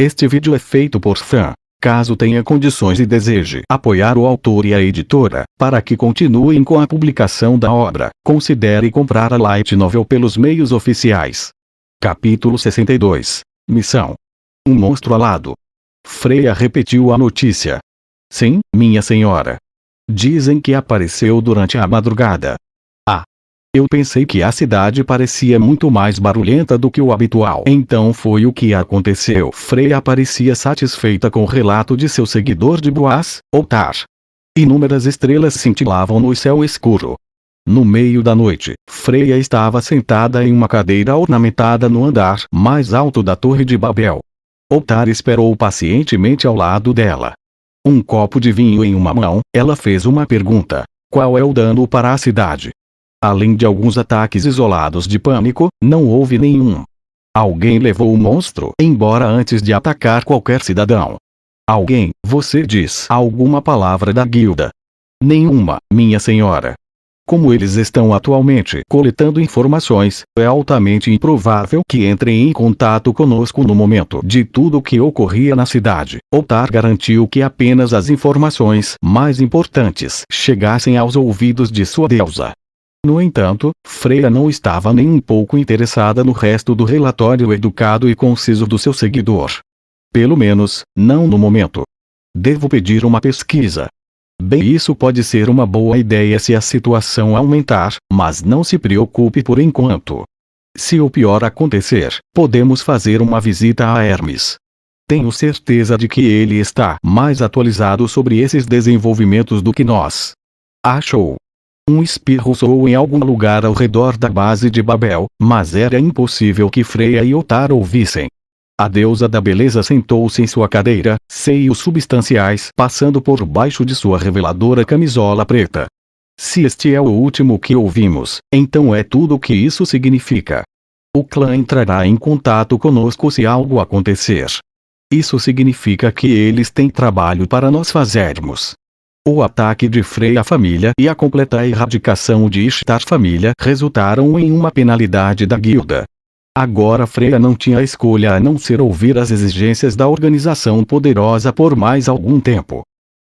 Este vídeo é feito por fã. Caso tenha condições e deseje apoiar o autor e a editora, para que continuem com a publicação da obra, considere comprar a Light Novel pelos meios oficiais. Capítulo 62. Missão. Um monstro alado. Freya repetiu a notícia. Sim, minha senhora. Dizem que apareceu durante a madrugada. Eu pensei que a cidade parecia muito mais barulhenta do que o habitual. Então foi o que aconteceu. Freya parecia satisfeita com o relato de seu seguidor de Boaz, Ottar. Inúmeras estrelas cintilavam no céu escuro. No meio da noite, Freya estava sentada em uma cadeira ornamentada no andar mais alto da Torre de Babel. Ottar esperou pacientemente ao lado dela. Um copo de vinho em uma mão, ela fez uma pergunta. Qual é o dano para a cidade? Além de alguns ataques isolados de pânico, não houve nenhum. Alguém levou o monstro embora antes de atacar qualquer cidadão. Alguém, você diz alguma palavra da guilda? Nenhuma, minha senhora. Como eles estão atualmente coletando informações, é altamente improvável que entrem em contato conosco no momento de tudo o que ocorria na cidade. Ottar garantiu que apenas as informações mais importantes chegassem aos ouvidos de sua deusa. No entanto, Freya não estava nem um pouco interessada no resto do relatório educado e conciso do seu seguidor. Pelo menos, não no momento. Devo pedir uma pesquisa. Bem, isso pode ser uma boa ideia se a situação aumentar, mas não se preocupe por enquanto. Se o pior acontecer, podemos fazer uma visita a Hermes. Tenho certeza de que ele está mais atualizado sobre esses desenvolvimentos do que nós. Achou? Um espirro soou em algum lugar ao redor da base de Babel, mas era impossível que Freya e Ottar ouvissem. A deusa da beleza sentou-se em sua cadeira, seios substanciais passando por baixo de sua reveladora camisola preta. Se este é o último que ouvimos, então é tudo o que isso significa. O clã entrará em contato conosco se algo acontecer. Isso significa que eles têm trabalho para nós fazermos. O ataque de Freya família e a completa erradicação de Ishtar família resultaram em uma penalidade da guilda. Agora Freya não tinha escolha a não ser ouvir as exigências da organização poderosa por mais algum tempo.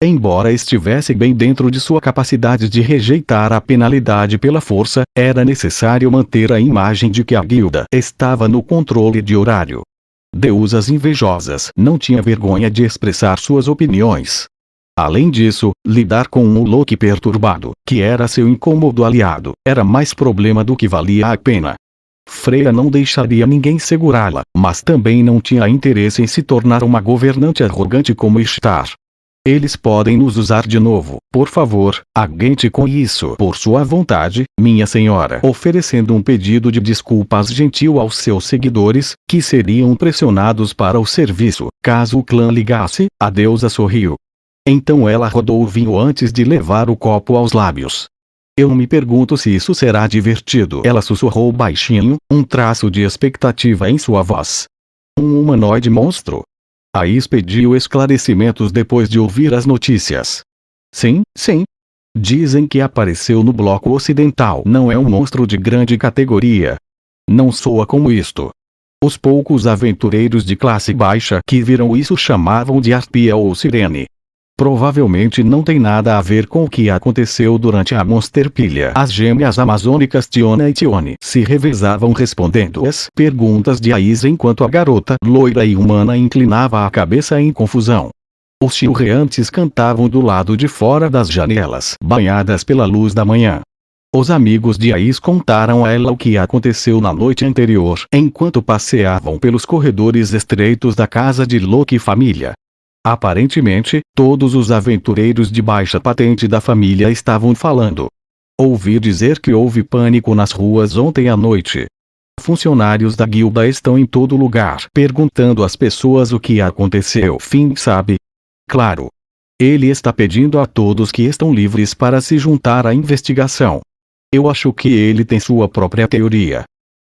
Embora estivesse bem dentro de sua capacidade de rejeitar a penalidade pela força, era necessário manter a imagem de que a guilda estava no controle de horário. Deusas invejosas não tinha vergonha de expressar suas opiniões. Além disso, lidar com um Loki perturbado, que era seu incômodo aliado, era mais problema do que valia a pena. Freya não deixaria ninguém segurá-la, mas também não tinha interesse em se tornar uma governante arrogante como Ishtar. Eles podem nos usar de novo, por favor, aguente com isso por sua vontade, minha senhora. Oferecendo um pedido de desculpas gentil aos seus seguidores, que seriam pressionados para o serviço, caso o clã ligasse, a deusa sorriu. Então ela rodou o vinho antes de levar o copo aos lábios. Eu me pergunto se isso será divertido. Ela sussurrou baixinho, um traço de expectativa em sua voz. Um humanoide monstro? Ais pediu esclarecimentos depois de ouvir as notícias. Sim. Dizem que apareceu no bloco ocidental. Não é um monstro de grande categoria. Não soa como isto. Os poucos aventureiros de classe baixa que viram isso chamavam de arpia ou sirene. Provavelmente não tem nada a ver com o que aconteceu durante a Monsterpilha. As gêmeas amazônicas Tiona e Tione se revezavam respondendo às perguntas de Ais enquanto a garota loira e humana inclinava a cabeça em confusão. Os chilreantes cantavam do lado de fora das janelas, banhadas pela luz da manhã. Os amigos de Ais contaram a ela o que aconteceu na noite anterior, enquanto passeavam pelos corredores estreitos da casa de Loki família. Aparentemente, todos os aventureiros de baixa patente da família estavam falando. Ouvi dizer que houve pânico nas ruas ontem à noite. Funcionários da guilda estão em todo lugar perguntando às pessoas o que aconteceu. Finn sabe? Claro. Ele está pedindo a todos que estão livres para se juntar à investigação. Eu acho que ele tem sua própria teoria.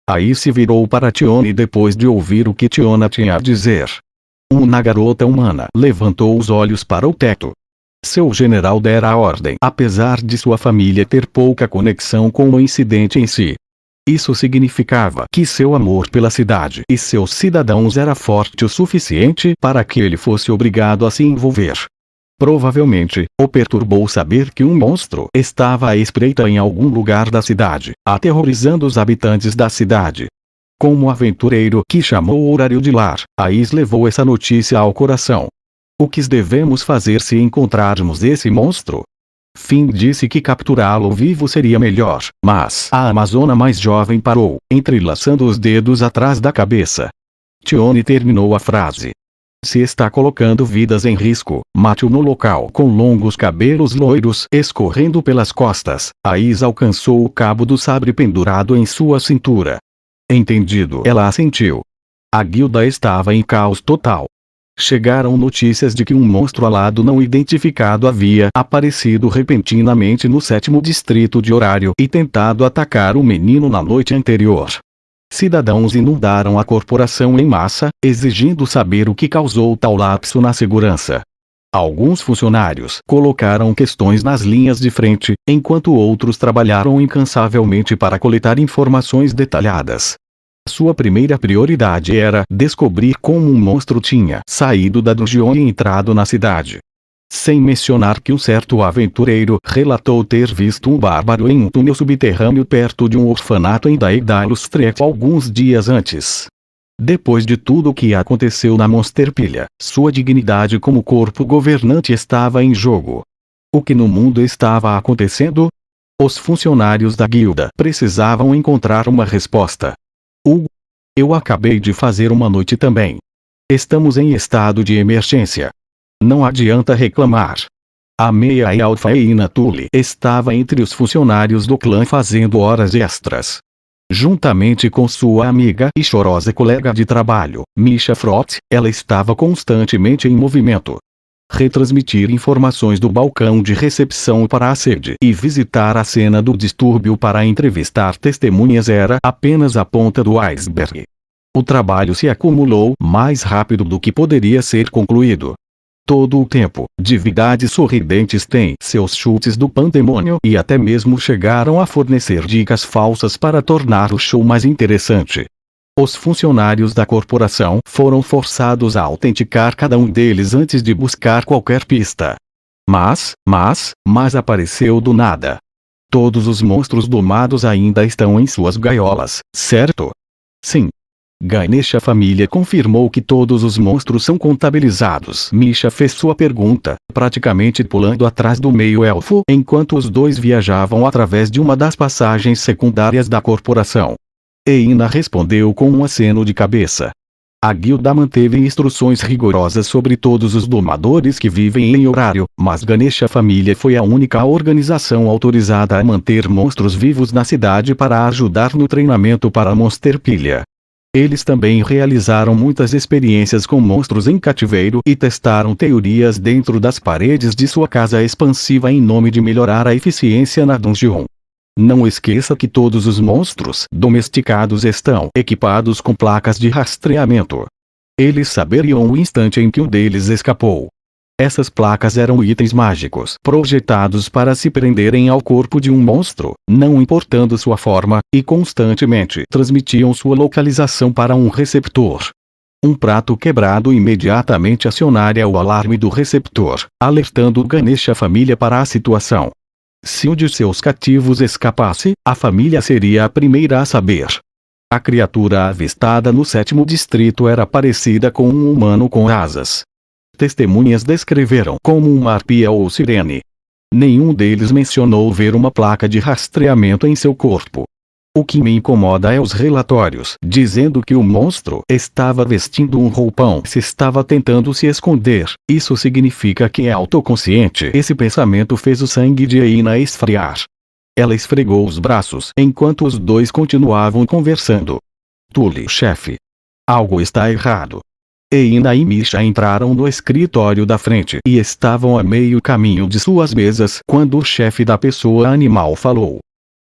Aí se virou para Tione depois de ouvir o que Tiona tinha a dizer. Uma garota humana levantou os olhos para o teto. Seu general dera a ordem, apesar de sua família ter pouca conexão com o incidente em si. Isso significava que seu amor pela cidade e seus cidadãos era forte o suficiente para que ele fosse obrigado a se envolver. Provavelmente, o perturbou saber que um monstro estava à espreita em algum lugar da cidade, aterrorizando os habitantes da cidade. Como aventureiro que chamou o horário de lar, Ais levou essa notícia ao coração. O que devemos fazer se encontrarmos esse monstro? Finn disse que capturá-lo vivo seria melhor, mas a amazona mais jovem parou, entrelaçando os dedos atrás da cabeça. Tione terminou a frase. Se está colocando vidas em risco, mate-o no local. Com longos cabelos loiros escorrendo pelas costas, Ais alcançou o cabo do sabre pendurado em sua cintura. Entendido, ela assentiu. A guilda estava em caos total. Chegaram notícias de que um monstro alado não identificado havia aparecido repentinamente no 7º distrito de Horário e tentado atacar o menino na noite anterior. Cidadãos inundaram a corporação em massa, exigindo saber o que causou tal lapso na segurança. Alguns funcionários colocaram questões nas linhas de frente, enquanto outros trabalharam incansavelmente para coletar informações detalhadas. Sua primeira prioridade era descobrir como um monstro tinha saído da dungeon e entrado na cidade. Sem mencionar que um certo aventureiro relatou ter visto um bárbaro em um túnel subterrâneo perto de um orfanato em Daedalus-Trek alguns dias antes. Depois de tudo o que aconteceu na Monsterpilha, sua dignidade como corpo governante estava em jogo. O que no mundo estava acontecendo? Os funcionários da guilda precisavam encontrar uma resposta. Eu acabei de fazer uma noite também. Estamos em estado de emergência. Não adianta reclamar. A meia e Alpha Eina Tully estava entre os funcionários do clã fazendo horas extras. Juntamente com sua amiga e chorosa colega de trabalho, Misha Frott, ela estava constantemente em movimento. Retransmitir informações do balcão de recepção para a sede e visitar a cena do distúrbio para entrevistar testemunhas era apenas a ponta do iceberg. O trabalho se acumulou mais rápido do que poderia ser concluído. Todo o tempo, divindades sorridentes têm seus chutes do pandemônio e até mesmo chegaram a fornecer dicas falsas para tornar o show mais interessante. Os funcionários da corporação foram forçados a autenticar cada um deles antes de buscar qualquer pista. Mas apareceu do nada. Todos os monstros domados ainda estão em suas gaiolas, certo? Sim. Ganesha família confirmou que todos os monstros são contabilizados. Misha fez sua pergunta, praticamente pulando atrás do meio-elfo enquanto os dois viajavam através de uma das passagens secundárias da corporação. Eina respondeu com um aceno de cabeça. A guilda manteve instruções rigorosas sobre todos os domadores que vivem em Horário, mas Ganesha família foi a única organização autorizada a manter monstros vivos na cidade para ajudar no treinamento para Monsterpilha. Eles também realizaram muitas experiências com monstros em cativeiro e testaram teorias dentro das paredes de sua casa expansiva em nome de melhorar a eficiência na dungeon. Não esqueça que todos os monstros domesticados estão equipados com placas de rastreamento. Eles saberiam o instante em que um deles escapou. Essas placas eram itens mágicos projetados para se prenderem ao corpo de um monstro, não importando sua forma, e constantemente transmitiam sua localização para um receptor. Um prato quebrado imediatamente acionaria o alarme do receptor, alertando Ganesha família para a situação. Se um de seus cativos escapasse, a família seria a primeira a saber. A criatura avistada no 7º distrito era parecida com um humano com asas. Testemunhas descreveram como uma arpia ou sirene. Nenhum deles mencionou ver uma placa de rastreamento em seu corpo. O que me incomoda é os relatórios dizendo que o monstro estava vestindo um roupão se estava tentando se esconder. Isso significa que é autoconsciente. Esse pensamento fez o sangue de Eina esfriar. Ela esfregou os braços enquanto os dois continuavam conversando. Tully, chefe. Algo está errado. Eina e Misha entraram no escritório da frente e estavam a meio caminho de suas mesas quando o chefe da pessoa animal falou.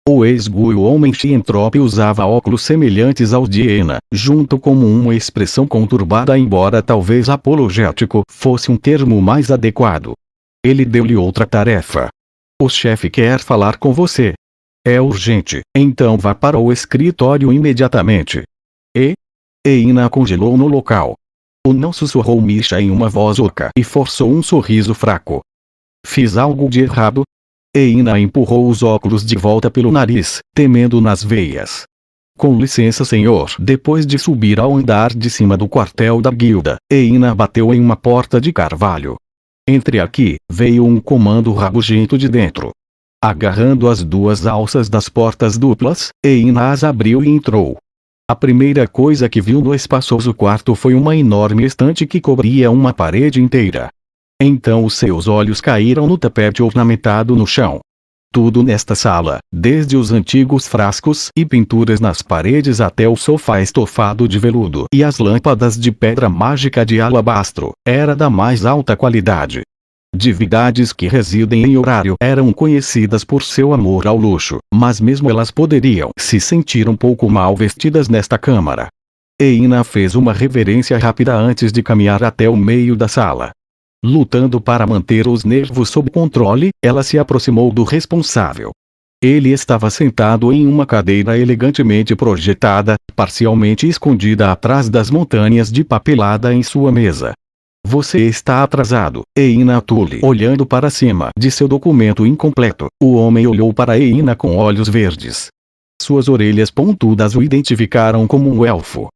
O esguio homem Xientrope usava óculos semelhantes aos de Eina, junto com uma expressão conturbada embora talvez apologético fosse um termo mais adequado. Ele deu-lhe outra tarefa. O chefe quer falar com você. É urgente, então vá para o escritório imediatamente. Eina congelou no local. O não sussurrou Misha em uma voz oca e forçou um sorriso fraco. Fiz algo de errado? Eina empurrou os óculos de volta pelo nariz, temendo nas veias. Com licença, senhor. Depois de subir ao andar de cima do quartel da guilda, Eina bateu em uma porta de carvalho. Entre aqui, veio um comando rabugento de dentro. Agarrando as duas alças das portas duplas, Eina as abriu e entrou. A primeira coisa que viu no espaçoso quarto foi uma enorme estante que cobria uma parede inteira. Então os seus olhos caíram no tapete ornamentado no chão. Tudo nesta sala, desde os antigos frascos e pinturas nas paredes até o sofá estofado de veludo e as lâmpadas de pedra mágica de alabastro, era da mais alta qualidade. Divindades que residem em horário eram conhecidas por seu amor ao luxo, mas mesmo elas poderiam se sentir um pouco mal vestidas nesta câmara. Eina fez uma reverência rápida antes de caminhar até o meio da sala. Lutando para manter os nervos sob controle, ela se aproximou do responsável. Ele estava sentado em uma cadeira elegantemente projetada, parcialmente escondida atrás das montanhas de papelada em sua mesa. Você está atrasado, Eina Tully. Olhando para cima de seu documento incompleto, o homem olhou para Eina com olhos verdes. Suas orelhas pontudas o identificaram como um elfo.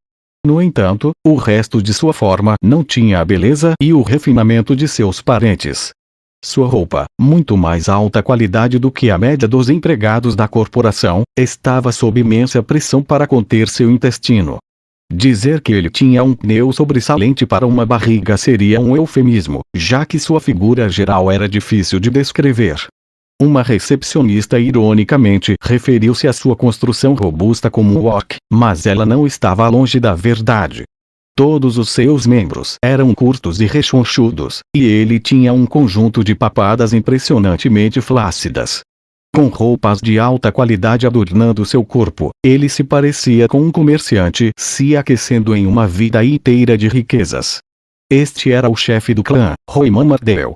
No entanto, o resto de sua forma não tinha a beleza e o refinamento de seus parentes. Sua roupa, muito mais alta qualidade do que a média dos empregados da corporação, estava sob imensa pressão para conter seu intestino. Dizer que ele tinha um pneu sobressalente para uma barriga seria um eufemismo, já que sua figura geral era difícil de descrever. Uma recepcionista ironicamente referiu-se à sua construção robusta como um orc, mas ela não estava longe da verdade. Todos os seus membros eram curtos e rechonchudos, e ele tinha um conjunto de papadas impressionantemente flácidas. Com roupas de alta qualidade adornando seu corpo, ele se parecia com um comerciante se aquecendo em uma vida inteira de riquezas. Este era o chefe do clã, Royman Mardell.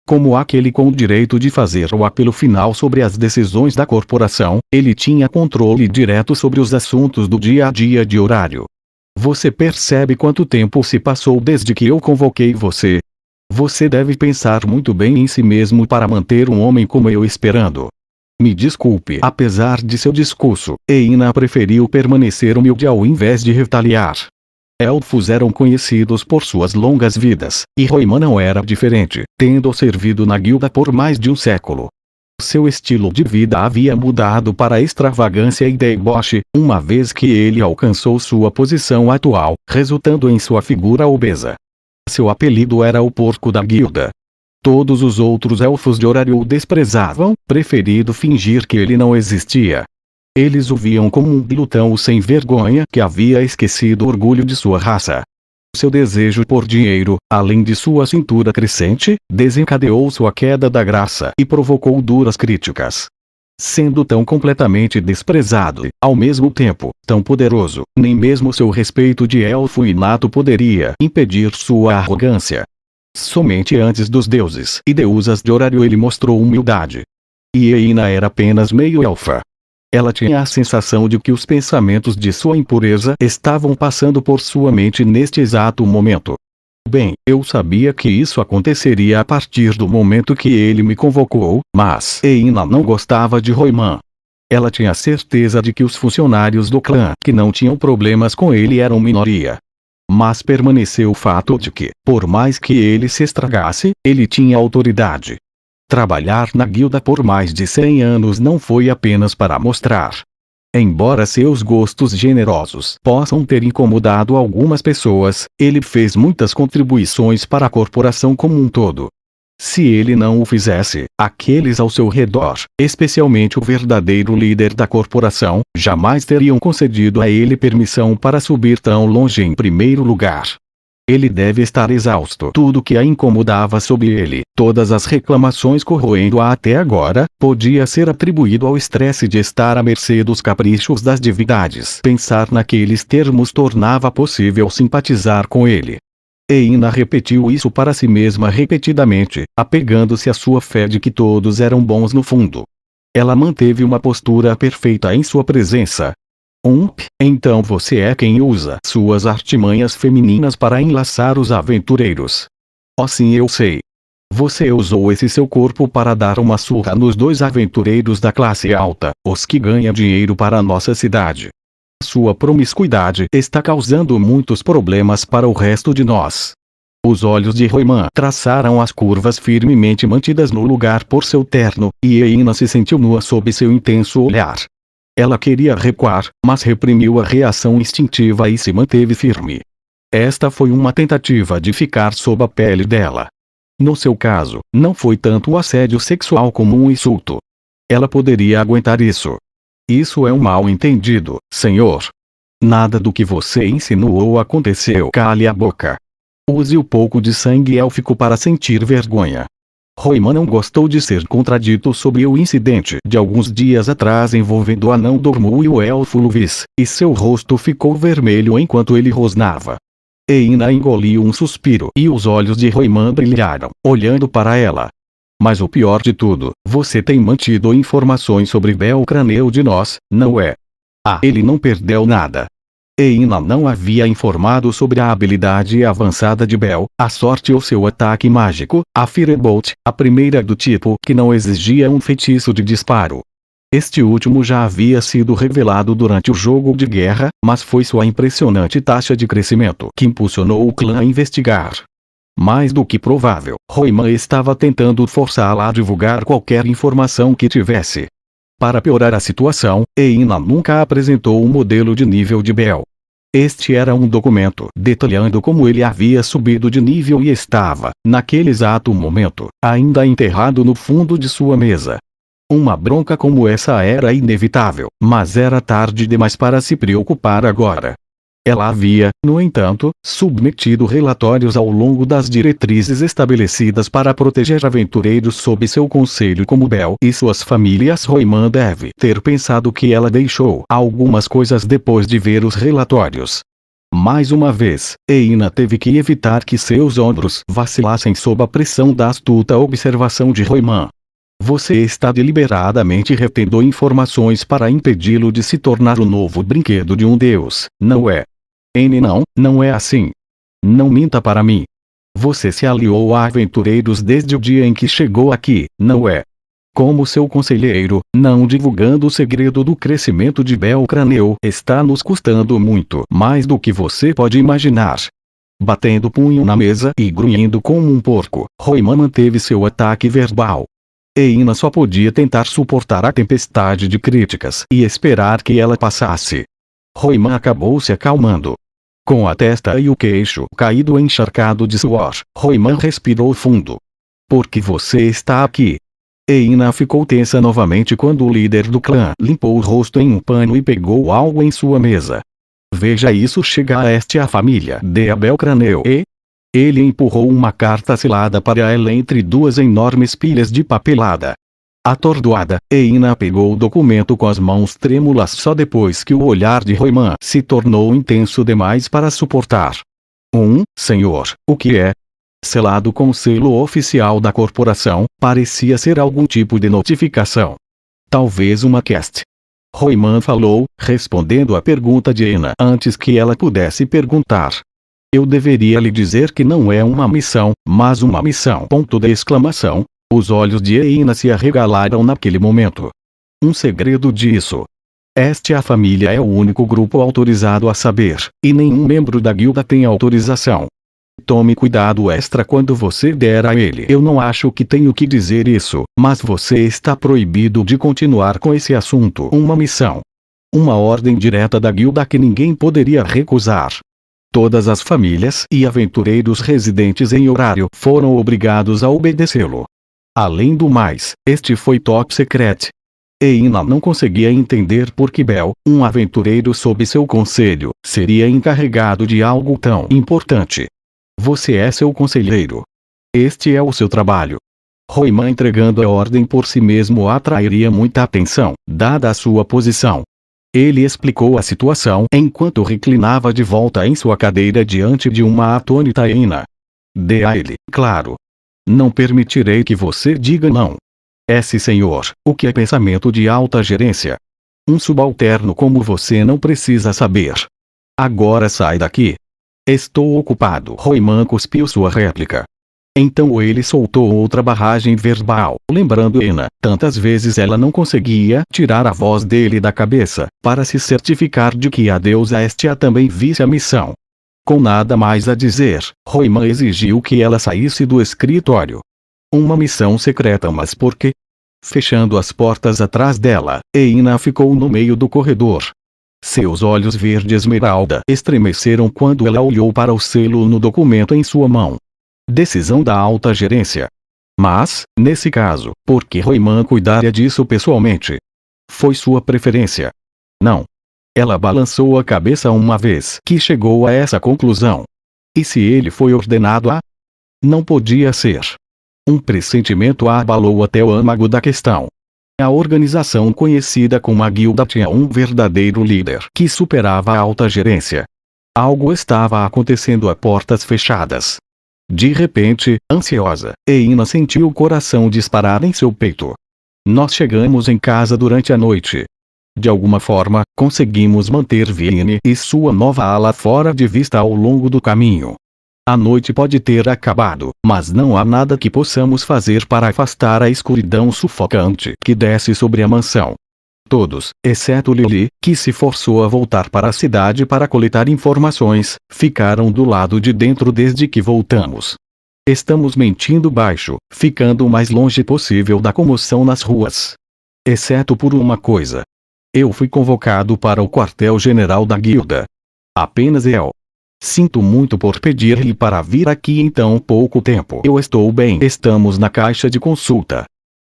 Como aquele com o direito de fazer o apelo final sobre as decisões da corporação, ele tinha controle direto sobre os assuntos do dia a dia de horário. Você percebe quanto tempo se passou desde que eu convoquei você? Você deve pensar muito bem em si mesmo para manter um homem como eu esperando. Me desculpe. Apesar de seu discurso, Eina preferiu permanecer humilde ao invés de retaliar. Elfos eram conhecidos por suas longas vidas, e Royman não era diferente, tendo servido na guilda por mais de um século. Seu estilo de vida havia mudado para a extravagância e deboche, uma vez que ele alcançou sua posição atual, resultando em sua figura obesa. Seu apelido era o Porco da Guilda. Todos os outros elfos de horário o desprezavam, preferindo fingir que ele não existia. Eles o viam como um glutão sem vergonha que havia esquecido o orgulho de sua raça. Seu desejo por dinheiro, além de sua cintura crescente, desencadeou sua queda da graça e provocou duras críticas. Sendo tão completamente desprezado, ao mesmo tempo, tão poderoso, nem mesmo seu respeito de elfo inato poderia impedir sua arrogância. Somente antes dos deuses e deusas de horário ele mostrou humildade. E Eina era apenas meio elfa. Ela tinha a sensação de que os pensamentos de sua impureza estavam passando por sua mente neste exato momento. Bem, eu sabia que isso aconteceria a partir do momento que ele me convocou, mas Eina não gostava de Royman. Ela tinha certeza de que os funcionários do clã que não tinham problemas com ele eram minoria. Mas permaneceu o fato de que, por mais que ele se estragasse, ele tinha autoridade. Trabalhar na guilda por mais de 100 anos não foi apenas para mostrar. Embora seus gostos generosos possam ter incomodado algumas pessoas, ele fez muitas contribuições para a corporação como um todo. Se ele não o fizesse, aqueles ao seu redor, especialmente o verdadeiro líder da corporação, jamais teriam concedido a ele permissão para subir tão longe em primeiro lugar. Ele deve estar exausto. Tudo que a incomodava sobre ele, todas as reclamações corroendo-a até agora, podia ser atribuído ao estresse de estar à mercê dos caprichos das divindades. Pensar naqueles termos tornava possível simpatizar com ele. Eina repetiu isso para si mesma repetidamente, apegando-se à sua fé de que todos eram bons no fundo. Ela manteve uma postura perfeita em sua presença. Então você é quem usa suas artimanhas femininas para enlaçar os aventureiros. Oh, sim, eu sei. Você usou esse seu corpo para dar uma surra nos dois aventureiros da classe alta, os que ganham dinheiro para a nossa cidade. Sua promiscuidade está causando muitos problemas para o resto de nós. Os olhos de Roiman traçaram as curvas firmemente mantidas no lugar por seu terno, e Eina se sentiu nua sob seu intenso olhar. Ela queria recuar, mas reprimiu a reação instintiva e se manteve firme. Esta foi uma tentativa de ficar sob a pele dela. No seu caso, não foi tanto o assédio sexual como um insulto. Ela poderia aguentar isso. Isso é um mal-entendido, senhor. Nada do que você insinuou aconteceu. Cale a boca. Use o pouco de sangue élfico para sentir vergonha. Roiman não gostou de ser contradito sobre o incidente de alguns dias atrás envolvendo o anão Dormu e o elfo Luvis, e seu rosto ficou vermelho enquanto ele rosnava. Eina engoliu um suspiro e os olhos de Roiman brilharam, olhando para ela. Mas o pior de tudo, você tem mantido informações sobre Belcraneu de nós, não é? Ele não perdeu nada. Eina não havia informado sobre a habilidade avançada de Bel, a sorte ou seu ataque mágico, a Firebolt, a primeira do tipo que não exigia um feitiço de disparo. Este último já havia sido revelado durante o jogo de guerra, mas foi sua impressionante taxa de crescimento que impulsionou o clã a investigar. Mais do que provável, Roiman estava tentando forçá-la a divulgar qualquer informação que tivesse. Para piorar a situação, Eina nunca apresentou um modelo de nível de Bel. Este era um documento detalhando como ele havia subido de nível e estava, naquele exato momento, ainda enterrado no fundo de sua mesa. Uma bronca como essa era inevitável, mas era tarde demais para se preocupar agora. Ela havia, no entanto, submetido relatórios ao longo das diretrizes estabelecidas para proteger aventureiros sob seu conselho como Bel e suas famílias. Roiman deve ter pensado que ela deixou algumas coisas depois de ver os relatórios. Mais uma vez, Eina teve que evitar que seus ombros vacilassem sob a pressão da astuta observação de Roiman. Você está deliberadamente retendo informações para impedi-lo de se tornar o novo brinquedo de um deus, não é? Não é assim. Não minta para mim. Você se aliou a aventureiros desde o dia em que chegou aqui, não é? Como seu conselheiro, não divulgando o segredo do crescimento de Belcraneu está nos custando muito mais do que você pode imaginar. Batendo o punho na mesa e grunhindo como um porco, Roiman manteve seu ataque verbal. Eina só podia tentar suportar a tempestade de críticas e esperar que ela passasse. Roiman acabou se acalmando. Com a testa e o queixo caído encharcado de suor, Roiman respirou fundo. Por que você está aqui? Eina ficou tensa novamente quando o líder do clã limpou o rosto em um pano e pegou algo em sua mesa. Veja isso, chega a família de Belcraneu e... Ele empurrou uma carta selada para ela entre duas enormes pilhas de papelada. Atordoada, Eina pegou o documento com as mãos trêmulas só depois que o olhar de Roiman se tornou intenso demais para suportar. Senhor, o que é? Selado com o selo oficial da corporação, parecia ser algum tipo de notificação. Talvez uma quest. Roiman falou, respondendo à pergunta de Eina antes que ela pudesse perguntar. Eu deveria lhe dizer que não é uma missão, mas uma missão. Os olhos de Eina se arregalaram naquele momento. Um segredo disso. Esta família é o único grupo autorizado a saber, e nenhum membro da guilda tem autorização. Tome cuidado extra quando você der a ele. Eu não acho que tenho que dizer isso, mas você está proibido de continuar com esse assunto. Uma missão. Uma ordem direta da guilda que ninguém poderia recusar. Todas as famílias e aventureiros residentes em horário foram obrigados a obedecê-lo. Além do mais, este foi top secret. Eina não conseguia entender por que Bel, um aventureiro sob seu conselho, seria encarregado de algo tão importante. Você é seu conselheiro. Este é o seu trabalho. Roiman entregando a ordem por si mesmo atrairia muita atenção, dada a sua posição. Ele explicou a situação enquanto reclinava de volta em sua cadeira diante de uma atônita Eina. Dê a ele, claro. Não permitirei que você diga não. Senhor, o que é pensamento de alta gerência? Um subalterno como você não precisa saber. Agora sai daqui. Estou ocupado. Roiman cuspiu sua réplica. Então ele soltou outra barragem verbal, lembrando Ena. Tantas vezes ela não conseguia tirar a voz dele da cabeça, para se certificar de que a deusa Hestia também visse a missão. Com nada mais a dizer, Roiman exigiu que ela saísse do escritório. Uma missão secreta, mas por quê? Fechando as portas atrás dela, Eina ficou no meio do corredor. Seus olhos verde esmeralda estremeceram quando ela olhou para o selo no documento em sua mão. Decisão da alta gerência. Mas, nesse caso, por que Roiman cuidaria disso pessoalmente? Foi sua preferência? Não. Ela balançou a cabeça uma vez que chegou a essa conclusão. E se ele foi ordenado a? Não podia ser. Um pressentimento a abalou até o âmago da questão. A organização conhecida como a guilda tinha um verdadeiro líder que superava a alta gerência. Algo estava acontecendo a portas fechadas. De repente, ansiosa, Eina sentiu o coração disparar em seu peito. Nós chegamos em casa durante a noite. De alguma forma, conseguimos manter Viine e sua nova ala fora de vista ao longo do caminho. A noite pode ter acabado, mas não há nada que possamos fazer para afastar a escuridão sufocante que desce sobre a mansão. Todos, exceto Lily, que se forçou a voltar para a cidade para coletar informações, ficaram do lado de dentro desde que voltamos. Estamos mentindo baixo, ficando o mais longe possível da comoção nas ruas. Exceto por uma coisa. Eu fui convocado para o quartel-general da guilda. Apenas eu. Sinto muito por pedir-lhe para vir aqui em tão pouco tempo. Eu estou bem. Estamos na caixa de consulta.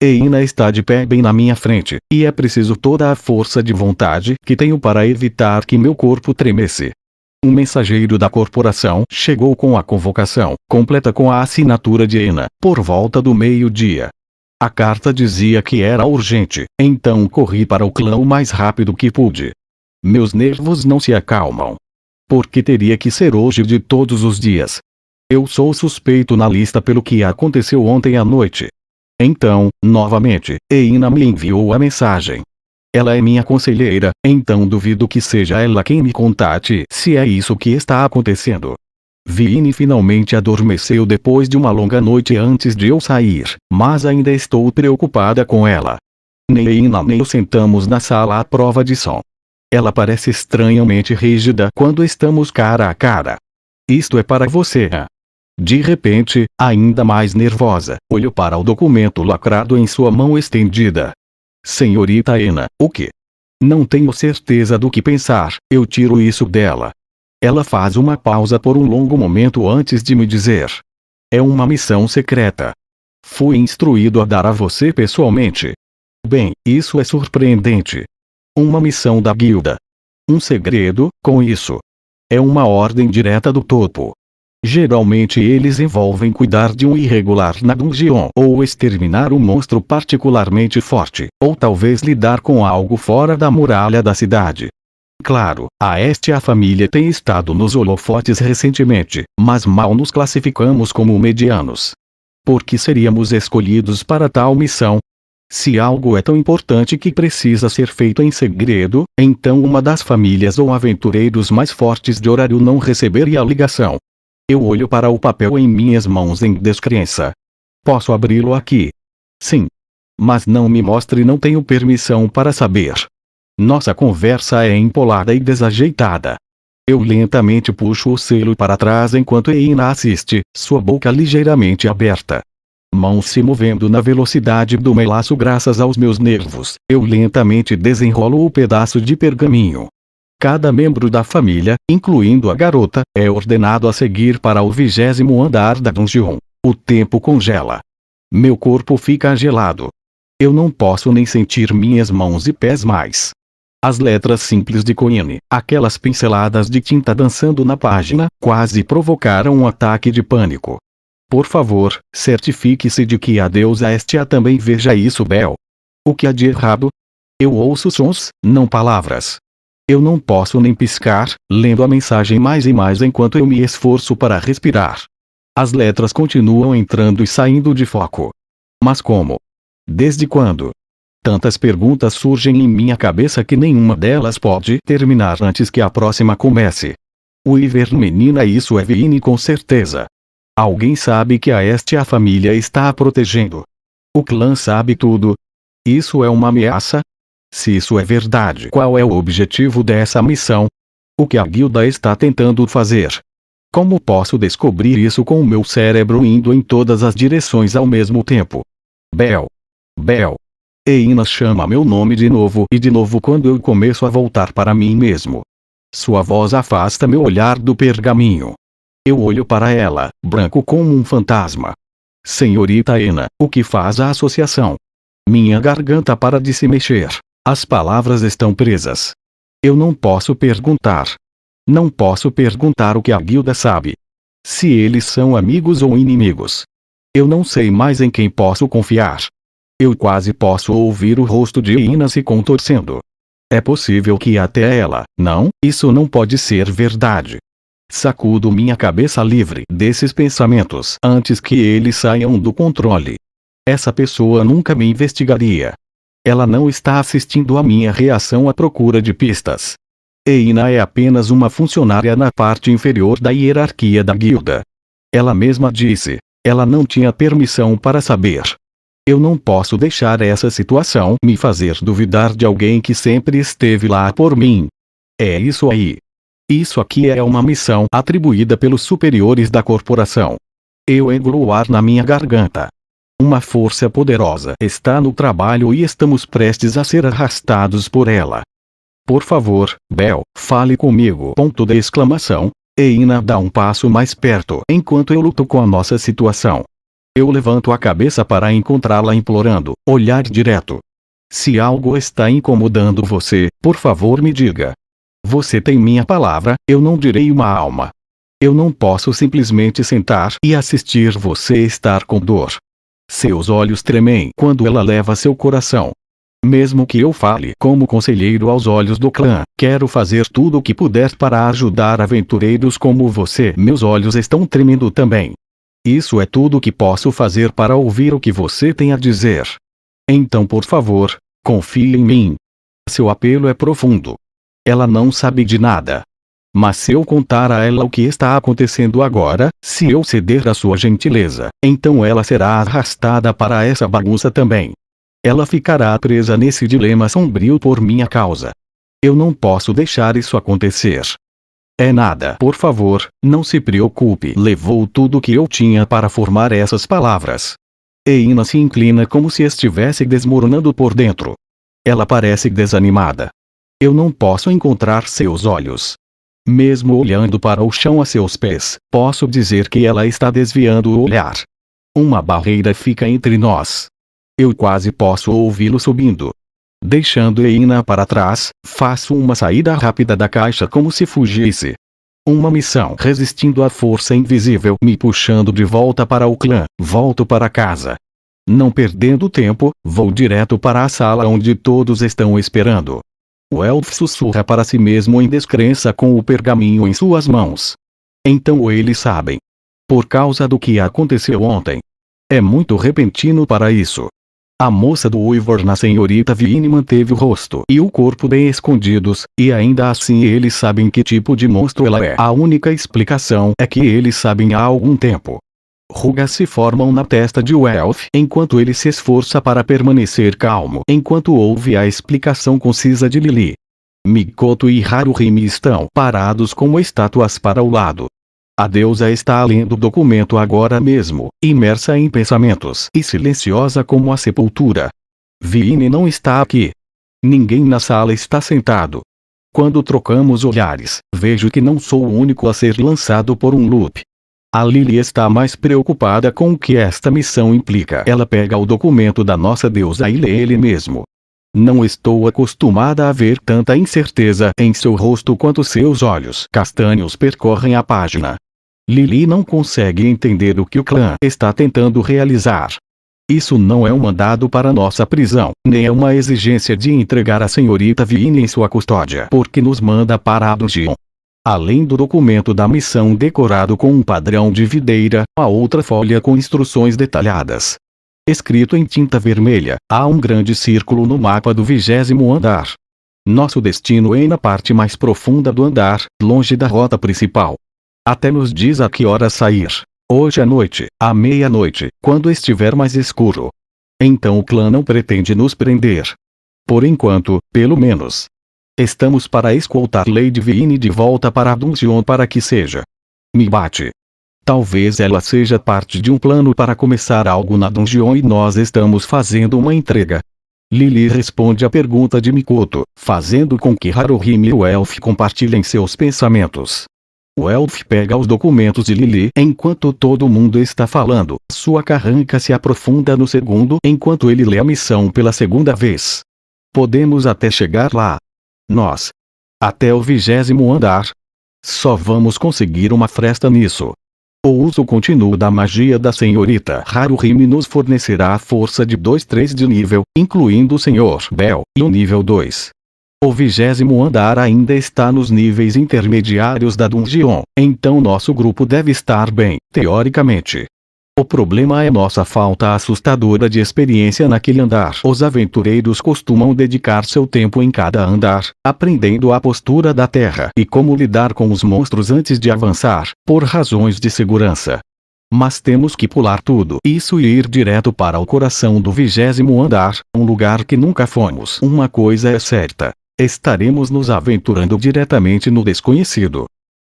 Eina está de pé bem na minha frente, e é preciso toda a força de vontade que tenho para evitar que meu corpo tremesse. Um mensageiro da corporação chegou com a convocação, completa com a assinatura de Eina, por volta do meio-dia. A carta dizia que era urgente, então corri para o clã o mais rápido que pude. Meus nervos não se acalmam. Por que teria que ser hoje de todos os dias? Eu sou suspeito na lista pelo que aconteceu ontem à noite. Então, novamente, Eina me enviou a mensagem. Ela é minha conselheira, então duvido que seja ela quem me contate se é isso que está acontecendo. Viine finalmente adormeceu depois de uma longa noite antes de eu sair, mas ainda estou preocupada com ela. Nem Eina nem eu sentamos na sala à prova de som. Ela parece estranhamente rígida quando estamos cara a cara. Isto é para você. De repente, ainda mais nervosa, olhou para o documento lacrado em sua mão estendida. Senhorita Eina, o que? Não tenho certeza do que pensar, eu tiro isso dela. Ela faz uma pausa por um longo momento antes de me dizer. É uma missão secreta. Fui instruído a dar a você pessoalmente. Bem, isso é surpreendente. Uma missão da guilda. Um segredo, com isso. É uma ordem direta do topo. Geralmente eles envolvem cuidar de um irregular na dungeon ou exterminar um monstro particularmente forte, ou talvez lidar com algo fora da muralha da cidade. Claro, a Hestia família tem estado nos holofotes recentemente, mas mal nos classificamos como medianos. Por que seríamos escolhidos para tal missão? Se algo é tão importante que precisa ser feito em segredo, então uma das famílias ou aventureiros mais fortes de horário não receberia a ligação. Eu olho para o papel em minhas mãos em descrença. Posso abri-lo aqui? Sim. Mas não me mostre, não tenho permissão para saber. Nossa conversa é empolada e desajeitada. Eu lentamente puxo o selo para trás enquanto Eina assiste, sua boca ligeiramente aberta. Mãos se movendo na velocidade do melaço graças aos meus nervos, eu lentamente desenrolo o pedaço de pergaminho. Cada membro da família, incluindo a garota, é ordenado a seguir para o 20º andar da dungeon. O tempo congela. Meu corpo fica gelado. Eu não posso nem sentir minhas mãos e pés mais. As letras simples de Coine, aquelas pinceladas de tinta dançando na página, quase provocaram um ataque de pânico. Por favor, certifique-se de que a deusa Hestia também veja isso, Bel. O que há de errado? Eu ouço sons, não palavras. Eu não posso nem piscar, lendo a mensagem mais e mais enquanto eu me esforço para respirar. As letras continuam entrando e saindo de foco. Mas como? Desde quando? Tantas perguntas surgem em minha cabeça que nenhuma delas pode terminar antes que a próxima comece. Weaver, menina, isso é Viine com certeza. Alguém sabe que a família está a protegendo. O clã sabe tudo. Isso é uma ameaça? Se isso é verdade, qual é o objetivo dessa missão? O que a guilda está tentando fazer? Como posso descobrir isso com o meu cérebro indo em todas as direções ao mesmo tempo? Bel. Bel. Eina chama meu nome de novo e de novo quando eu começo a voltar para mim mesmo. Sua voz afasta meu olhar do pergaminho. Eu olho para ela, branco como um fantasma. Senhorita Eina, o que faz a associação? Minha garganta para de se mexer. As palavras estão presas. Eu não posso perguntar. Não posso perguntar o que a guilda sabe. Se eles são amigos ou inimigos. Eu não sei mais em quem posso confiar. Eu quase posso ouvir o rosto de Eina se contorcendo. É possível que até ela, não, isso não pode ser verdade. Sacudo minha cabeça livre desses pensamentos antes que eles saiam do controle. Essa pessoa nunca me investigaria. Ela não está assistindo a minha reação à procura de pistas. Eina é apenas uma funcionária na parte inferior da hierarquia da guilda. Ela mesma disse, ela não tinha permissão para saber. Eu não posso deixar essa situação me fazer duvidar de alguém que sempre esteve lá por mim. É isso aí. Isso aqui é uma missão atribuída pelos superiores da corporação. Eu engulo o ar na minha garganta. Uma força poderosa está no trabalho e estamos prestes a ser arrastados por ela. Por favor, Bel, fale comigo. Ponto de exclamação. Eina dá um passo mais perto enquanto eu luto com a nossa situação. Eu levanto a cabeça para encontrá-la implorando, olhar direto. Se algo está incomodando você, por favor me diga. Você tem minha palavra, eu não direi uma alma. Eu não posso simplesmente sentar e assistir você estar com dor. Seus olhos tremem quando ela leva seu coração. Mesmo que eu fale como conselheiro aos olhos do clã, quero fazer tudo o que puder para ajudar aventureiros como você. Meus olhos estão tremendo também. Isso é tudo o que posso fazer para ouvir o que você tem a dizer. Então, por favor, confie em mim. Seu apelo é profundo. Ela não sabe de nada. Mas se eu contar a ela o que está acontecendo agora, se eu ceder à sua gentileza, então ela será arrastada para essa bagunça também. Ela ficará presa nesse dilema sombrio por minha causa. Eu não posso deixar isso acontecer. É nada. Por favor, não se preocupe. Levou tudo que eu tinha para formar essas palavras. Eina se inclina como se estivesse desmoronando por dentro. Ela parece desanimada. Eu não posso encontrar seus olhos. Mesmo olhando para o chão a seus pés, posso dizer que ela está desviando o olhar. Uma barreira fica entre nós. Eu quase posso ouvi-lo subindo. Deixando Eina para trás, faço uma saída rápida da caixa como se fugisse. Uma missão resistindo à força invisível me puxando de volta para o clã. Volto para casa. Não perdendo tempo, vou direto para a sala onde todos estão esperando. O elfo sussurra para si mesmo em descrença com o pergaminho em suas mãos. Então eles sabem. Por causa do que aconteceu ontem. É muito repentino para isso. A moça do Weaver na senhorita Viine manteve o rosto e o corpo bem escondidos, e ainda assim eles sabem que tipo de monstro ela é. A única explicação é que eles sabem há algum tempo. Rugas se formam na testa de Welf enquanto ele se esforça para permanecer calmo enquanto ouve a explicação concisa de Lily. Mikoto e Haruhime estão parados como estátuas para o lado. A deusa está lendo o documento agora mesmo, imersa em pensamentos e silenciosa como a sepultura. Viine não está aqui. Ninguém na sala está sentado. Quando trocamos olhares, vejo que não sou o único a ser lançado por um loop. A Lily está mais preocupada com o que esta missão implica. Ela pega o documento da nossa deusa e lê ele mesmo. Não estou acostumada a ver tanta incerteza em seu rosto quanto seus olhos castanhos percorrem a página. Lily não consegue entender o que o clã está tentando realizar. Isso não é um mandado para nossa prisão, nem é uma exigência de entregar a senhorita Viine em sua custódia, porque nos manda para a dungeon. Além do documento da missão decorado com um padrão de videira, há outra folha com instruções detalhadas. Escrito em tinta vermelha, há um grande círculo no mapa do 20º andar. Nosso destino é na parte mais profunda do andar, longe da rota principal. Até nos diz a que hora sair. Hoje à noite, à meia-noite, quando estiver mais escuro. Então o clã não pretende nos prender. Por enquanto, pelo menos. Estamos para escoltar Lady Viine de volta para a dungeon para que seja. Me bate. Talvez ela seja parte de um plano para começar algo na dungeon e nós estamos fazendo uma entrega. Lily responde à pergunta de Mikoto, fazendo com que Haruhime e o Elf compartilhem seus pensamentos. O Elf pega os documentos de Lily enquanto todo mundo está falando. Sua carranca se aprofunda no segundo enquanto ele lê a missão pela segunda vez. Podemos até chegar lá. Nós. Até o 20º andar. Só vamos conseguir uma fresta nisso. O uso contínuo da magia da senhorita Haruhime nos fornecerá a força de 2-3 de nível, incluindo o Sr. Bell, e o nível 2. O 20º andar ainda está nos níveis intermediários da dungeon, então nosso grupo deve estar bem, teoricamente. O problema é nossa falta assustadora de experiência naquele andar. Os aventureiros costumam dedicar seu tempo em cada andar, aprendendo a postura da terra e como lidar com os monstros antes de avançar, por razões de segurança. Mas temos que pular tudo isso e ir direto para o coração do 20º andar, um lugar que nunca fomos. Uma coisa é certa. Estaremos nos aventurando diretamente no desconhecido.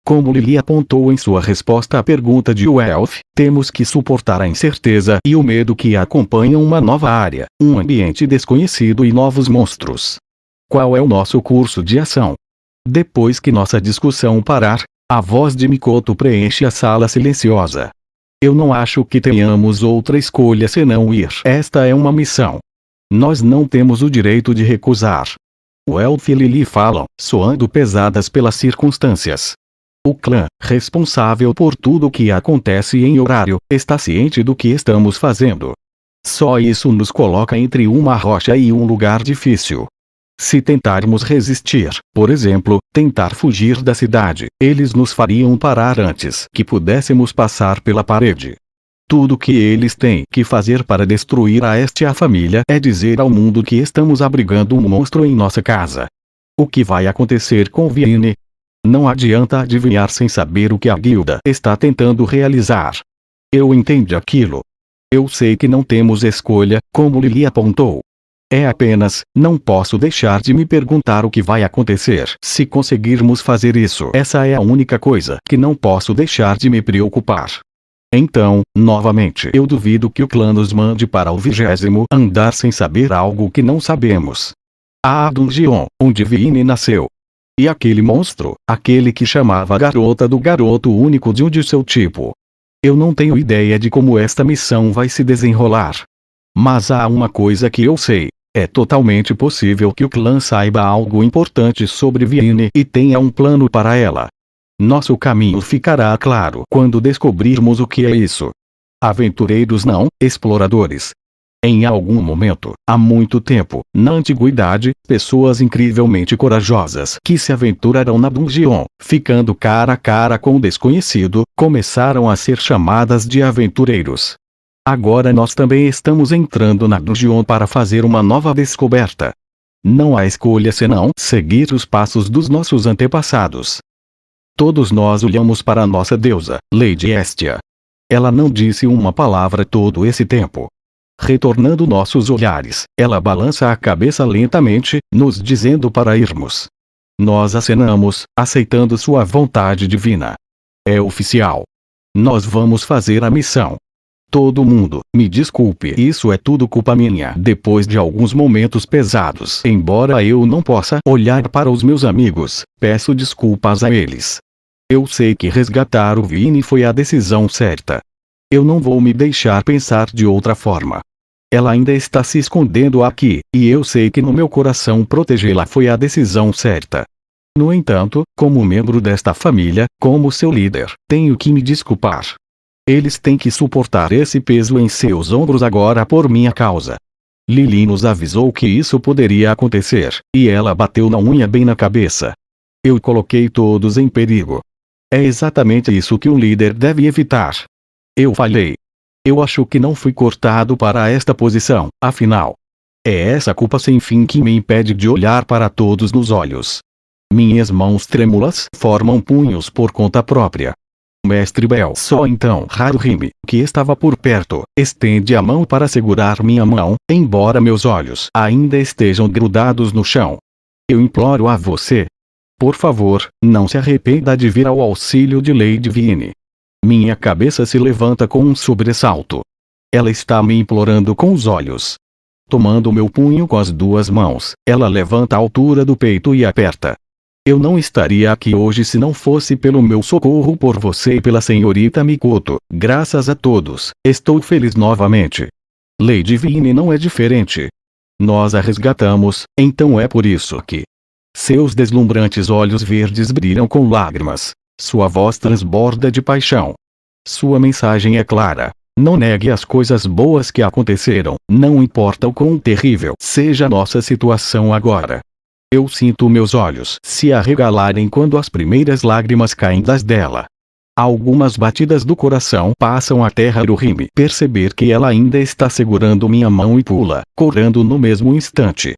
Como Lily apontou em sua resposta à pergunta de Elf, temos que suportar a incerteza e o medo que acompanham uma nova área, um ambiente desconhecido e novos monstros. Qual é o nosso curso de ação? Depois que nossa discussão parar, a voz de Mikoto preenche a sala silenciosa. Eu não acho que tenhamos outra escolha senão ir. Esta é uma missão. Nós não temos o direito de recusar. O Elf e Lily falam, soando pesadas pelas circunstâncias. O clã, responsável por tudo o que acontece em horário, está ciente do que estamos fazendo. Só isso nos coloca entre uma rocha e um lugar difícil. Se tentarmos resistir, por exemplo, tentar fugir da cidade, eles nos fariam parar antes que pudéssemos passar pela parede. Tudo que eles têm que fazer para destruir a família é dizer ao mundo que estamos abrigando um monstro em nossa casa. O que vai acontecer com Viine? Não adianta adivinhar sem saber o que a guilda está tentando realizar. Eu entendi aquilo. Eu sei que não temos escolha, como Lily apontou. É apenas, não posso deixar de me perguntar o que vai acontecer se conseguirmos fazer isso. Essa é a única coisa que não posso deixar de me preocupar. Então, novamente, eu duvido que o clã nos mande para o 20º andar sem saber algo que não sabemos. A dungeon, onde Viine nasceu. E aquele monstro, aquele que chamava a garota do garoto único de um de seu tipo. Eu não tenho ideia de como esta missão vai se desenrolar. Mas há uma coisa que eu sei. É totalmente possível que o clã saiba algo importante sobre Viine e tenha um plano para ela. Nosso caminho ficará claro quando descobrirmos o que é isso. Aventureiros não, exploradores. Em algum momento, há muito tempo, na antiguidade, pessoas incrivelmente corajosas que se aventuraram na dungeon, ficando cara a cara com o desconhecido, começaram a ser chamadas de aventureiros. Agora nós também estamos entrando na dungeon para fazer uma nova descoberta. Não há escolha senão seguir os passos dos nossos antepassados. Todos nós olhamos para a nossa deusa, Lady Estia. Ela não disse uma palavra todo esse tempo. Retornando nossos olhares, ela balança a cabeça lentamente, nos dizendo para irmos. Nós acenamos, aceitando sua vontade divina. É oficial. Nós vamos fazer a missão. Todo mundo, me desculpe, isso é tudo culpa minha. Depois de alguns momentos pesados, embora eu não possa olhar para os meus amigos, peço desculpas a eles. Eu sei que resgatar o Viine foi a decisão certa. Eu não vou me deixar pensar de outra forma. Ela ainda está se escondendo aqui, e eu sei que no meu coração protegê-la foi a decisão certa. No entanto, como membro desta família, como seu líder, tenho que me desculpar. Eles têm que suportar esse peso em seus ombros agora por minha causa. Lily nos avisou que isso poderia acontecer, e ela bateu na unha bem na cabeça. Eu coloquei todos em perigo. É exatamente isso que um líder deve evitar. Eu falhei. Eu acho que não fui cortado para esta posição, afinal. É essa culpa sem fim que me impede de olhar para todos nos olhos. Minhas mãos trêmulas formam punhos por conta própria. Mestre Bell. Só então Haruhime, que estava por perto, estende a mão para segurar minha mão, embora meus olhos ainda estejam grudados no chão. Eu imploro a você. Por favor, não se arrependa de vir ao auxílio de Lady Vine. Minha cabeça se levanta com um sobressalto. Ela está me implorando com os olhos. Tomando meu punho com as duas mãos, ela levanta a altura do peito e aperta. Eu não estaria aqui hoje se não fosse pelo meu socorro por você e pela senhorita Mikoto. Graças a todos, estou feliz novamente. Lady Vine não é diferente. Nós a resgatamos, então é por isso que seus deslumbrantes olhos verdes brilham com lágrimas. Sua voz transborda de paixão. Sua mensagem é clara. Não negue as coisas boas que aconteceram, não importa o quão terrível seja nossa situação agora. Eu sinto meus olhos se arregalarem quando as primeiras lágrimas caem das dela. Algumas batidas do coração passam até Haruhime perceber que ela ainda está segurando minha mão e pula, correndo no mesmo instante.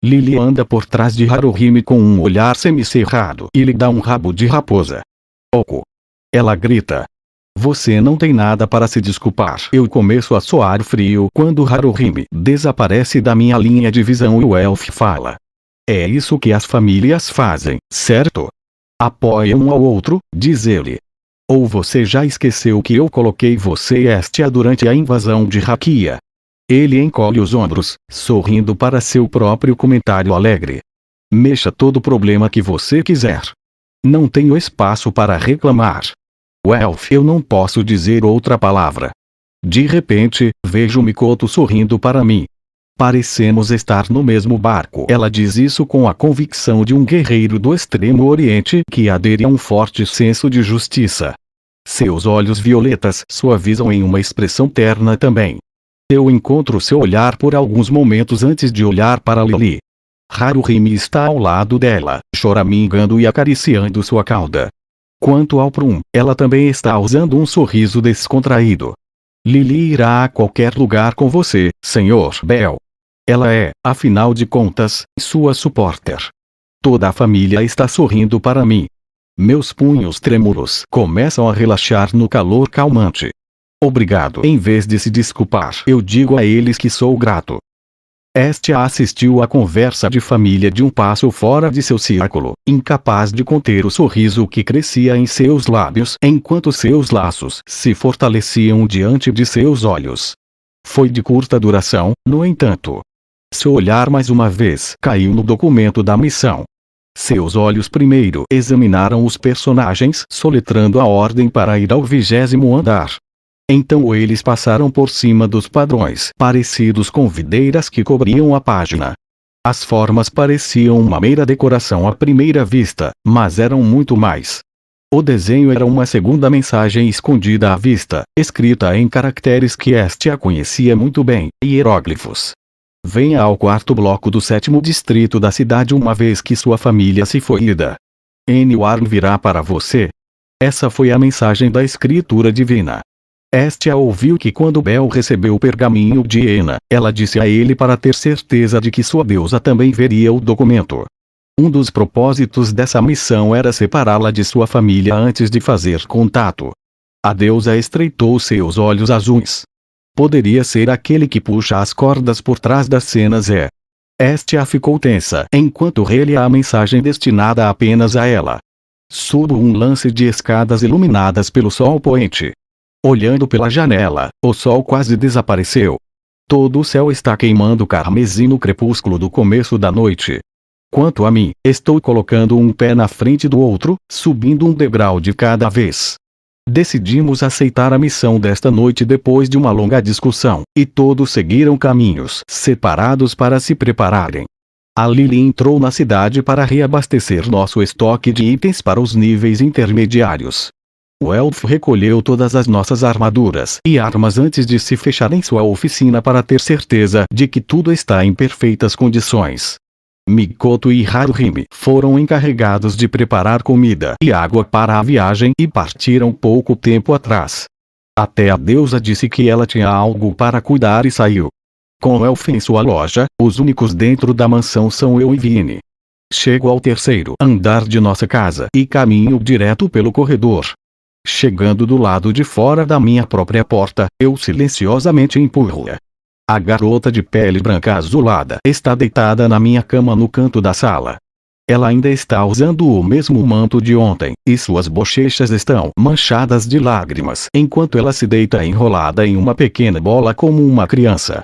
Lily anda por trás de Haruhime com um olhar semicerrado e lhe dá um rabo de raposa. Oko! Ela grita. Você não tem nada para se desculpar. Eu começo a suar frio quando Haruhime desaparece da minha linha de visão e o elfo fala. É isso que as famílias fazem, certo? Apoiam um ao outro, diz ele. Ou você já esqueceu que eu coloquei você e Estia durante a invasão de Hakia? Ele encolhe os ombros, sorrindo para seu próprio comentário alegre. Mexa todo o problema que você quiser. Não tenho espaço para reclamar. Elf, eu não posso dizer outra palavra. De repente, vejo Mikoto sorrindo para mim. Parecemos estar no mesmo barco. Ela diz isso com a convicção de um guerreiro do Extremo Oriente que adere a um forte senso de justiça. Seus olhos violetas suavizam em uma expressão terna também. Eu encontro seu olhar por alguns momentos antes de olhar para Lily. Haruhime está ao lado dela, choramingando e acariciando sua cauda. Quanto ao Prum, ela também está usando um sorriso descontraído. Lily irá a qualquer lugar com você, Sr. Bell. Ela é, afinal de contas, sua supporter. Toda a família está sorrindo para mim. Meus punhos trêmulos começam a relaxar no calor calmante. Obrigado. Em vez de se desculpar, eu digo a eles que sou grato. Estia assistiu à conversa de família de um passo fora de seu círculo, incapaz de conter o sorriso que crescia em seus lábios enquanto seus laços se fortaleciam diante de seus olhos. Foi de curta duração, no entanto. Seu olhar mais uma vez caiu no documento da missão. Seus olhos primeiro examinaram os personagens soletrando a ordem para ir ao 20º andar. Então eles passaram por cima dos padrões parecidos com videiras que cobriam a página. As formas pareciam uma mera decoração à primeira vista, mas eram muito mais. O desenho era uma segunda mensagem escondida à vista, escrita em caracteres que Estia conhecia muito bem, hieróglifos. Venha ao quarto bloco do 7º distrito da cidade uma vez que sua família se for ida. N-Warn virá para você. Essa foi a mensagem da escritura divina. Estia ouviu que quando Bell recebeu o pergaminho de Ena, ela disse a ele para ter certeza de que sua deusa também veria o documento. Um dos propósitos dessa missão era separá-la de sua família antes de fazer contato. A deusa estreitou seus olhos azuis. Poderia ser aquele que puxa as cordas por trás das cenas. Estia ficou tensa enquanto relia a mensagem destinada apenas a ela. Subo um lance de escadas iluminadas pelo sol poente. Olhando pela janela, o sol quase desapareceu. Todo o céu está queimando carmesim no crepúsculo do começo da noite. Quanto a mim, estou colocando um pé na frente do outro, subindo um degrau de cada vez. Decidimos aceitar a missão desta noite depois de uma longa discussão, e todos seguiram caminhos separados para se prepararem. A Lily entrou na cidade para reabastecer nosso estoque de itens para os níveis intermediários. O elfo recolheu todas as nossas armaduras e armas antes de se fechar em sua oficina para ter certeza de que tudo está em perfeitas condições. Mikoto e Haruhime foram encarregados de preparar comida e água para a viagem e partiram pouco tempo atrás. Até a deusa disse que ela tinha algo para cuidar e saiu. Com Elf em sua loja, os únicos dentro da mansão são eu e Vini. Chego ao terceiro andar de nossa casa e caminho direto pelo corredor. Chegando do lado de fora da minha própria porta, eu silenciosamente empurro-a. A garota de pele branca azulada está deitada na minha cama no canto da sala. Ela ainda está usando o mesmo manto de ontem, e suas bochechas estão manchadas de lágrimas enquanto ela se deita enrolada em uma pequena bola como uma criança.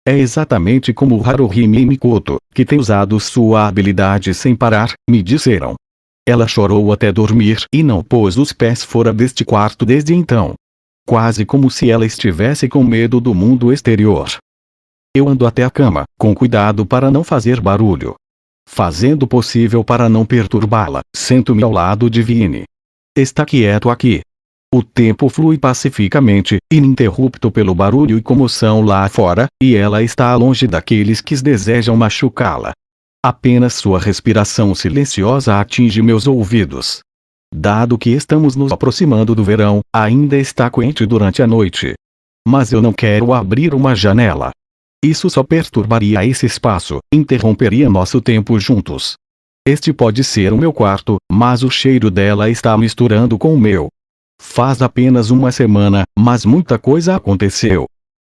É exatamente como Haruhime Mikoto, que tem usado sua habilidade sem parar, me disseram. Ela chorou até dormir e não pôs os pés fora deste quarto desde então. Quase como se ela estivesse com medo do mundo exterior. Eu ando até a cama, com cuidado para não fazer barulho. Fazendo o possível para não perturbá-la, sento-me ao lado de Vini. Está quieto aqui. O tempo flui pacificamente, ininterrupto pelo barulho e comoção lá fora, e ela está longe daqueles que desejam machucá-la. Apenas sua respiração silenciosa atinge meus ouvidos. Dado que estamos nos aproximando do verão, ainda está quente durante a noite. Mas eu não quero abrir uma janela. Isso só perturbaria esse espaço, interromperia nosso tempo juntos. Este pode ser o meu quarto, mas o cheiro dela está misturando com o meu. Faz apenas uma semana, mas muita coisa aconteceu.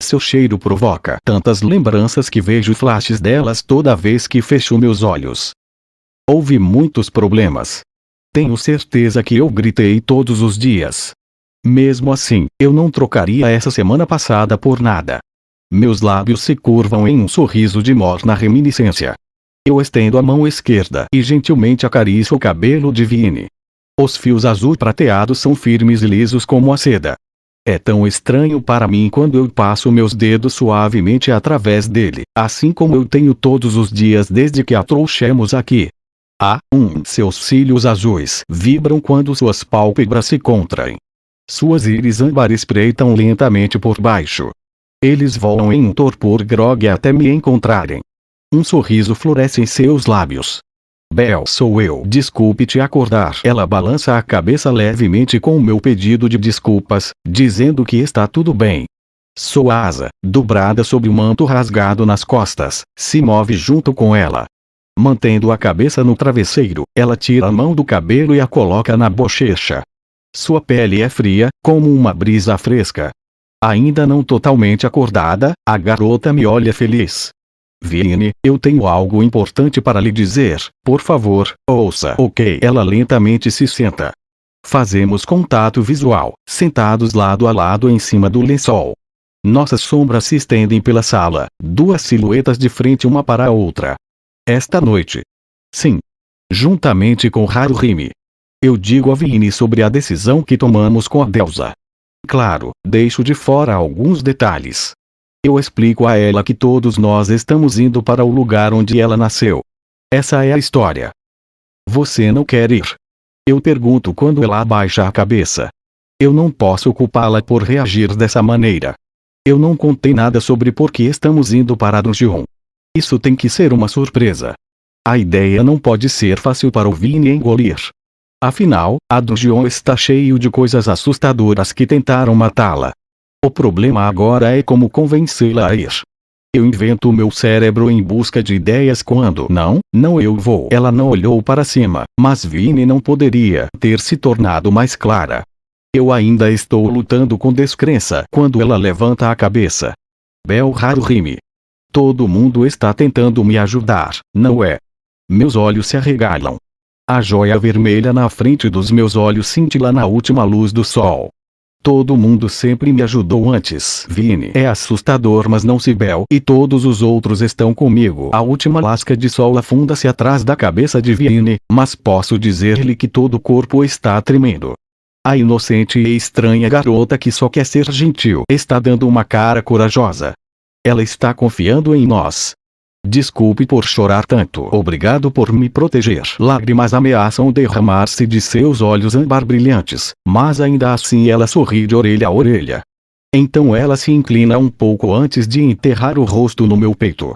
Seu cheiro provoca tantas lembranças que vejo flashes delas toda vez que fecho meus olhos. Houve muitos problemas. Tenho certeza que eu gritei todos os dias. Mesmo assim, eu não trocaria essa semana passada por nada. Meus lábios se curvam em um sorriso de morna reminiscência. Eu estendo a mão esquerda e gentilmente acaricio o cabelo de Vini. Os fios azul prateados são firmes e lisos como a seda. É tão estranho para mim quando eu passo meus dedos suavemente através dele, assim como eu tenho todos os dias desde que a trouxemos aqui. Seus cílios azuis vibram quando suas pálpebras se contraem. Suas íris âmbar espreitam lentamente por baixo. Eles voam em um torpor grogue até me encontrarem. Um sorriso floresce em seus lábios. Bel, sou eu. Desculpe te acordar. Ela balança a cabeça levemente com o meu pedido de desculpas, dizendo que está tudo bem. Sua asa, dobrada sob o manto rasgado nas costas, se move junto com ela. Mantendo a cabeça no travesseiro, ela tira a mão do cabelo e a coloca na bochecha. Sua pele é fria, como uma brisa fresca. Ainda não totalmente acordada, a garota me olha feliz. Vini, eu tenho algo importante para lhe dizer, por favor, ouça. Ok. Ela lentamente se senta. Fazemos contato visual, sentados lado a lado em cima do lençol. Nossas sombras se estendem pela sala, duas silhuetas de frente uma para a outra. Esta noite. Sim. Juntamente com Haruhime. Eu digo a Vini sobre a decisão que tomamos com a deusa. Claro, deixo de fora alguns detalhes. Eu explico a ela que todos nós estamos indo para o lugar onde ela nasceu. Essa é a história. Você não quer ir? Eu pergunto quando ela abaixa a cabeça. Eu não posso culpá-la por reagir dessa maneira. Eu não contei nada sobre por que estamos indo para a Dungeon. Isso tem que ser uma surpresa. A ideia não pode ser fácil para o Vini engolir. Afinal, a Dungeon está cheio de coisas assustadoras que tentaram matá-la. O problema agora é como convencê-la a ir. Eu invento o meu cérebro em busca de ideias quando não eu vou. Ela não olhou para cima, mas Vini não poderia ter se tornado mais clara. Eu ainda estou lutando com descrença quando ela levanta a cabeça. Bel Haruhime. Todo mundo está tentando me ajudar, não é? Meus olhos se arregalam. A joia vermelha na frente dos meus olhos cintila na última luz do sol. Todo mundo sempre me ajudou antes. Vini é assustador, mas não Sibel, e todos os outros estão comigo. A última lasca de sol afunda-se atrás da cabeça de Vini, mas posso dizer-lhe que todo o corpo está tremendo. A inocente e estranha garota que só quer ser gentil está dando uma cara corajosa. Ela está confiando em nós. Desculpe por chorar tanto. Obrigado por me proteger. Lágrimas ameaçam derramar-se de seus olhos âmbar brilhantes, mas ainda assim ela sorri de orelha a orelha. Então ela se inclina um pouco antes de enterrar o rosto no meu peito.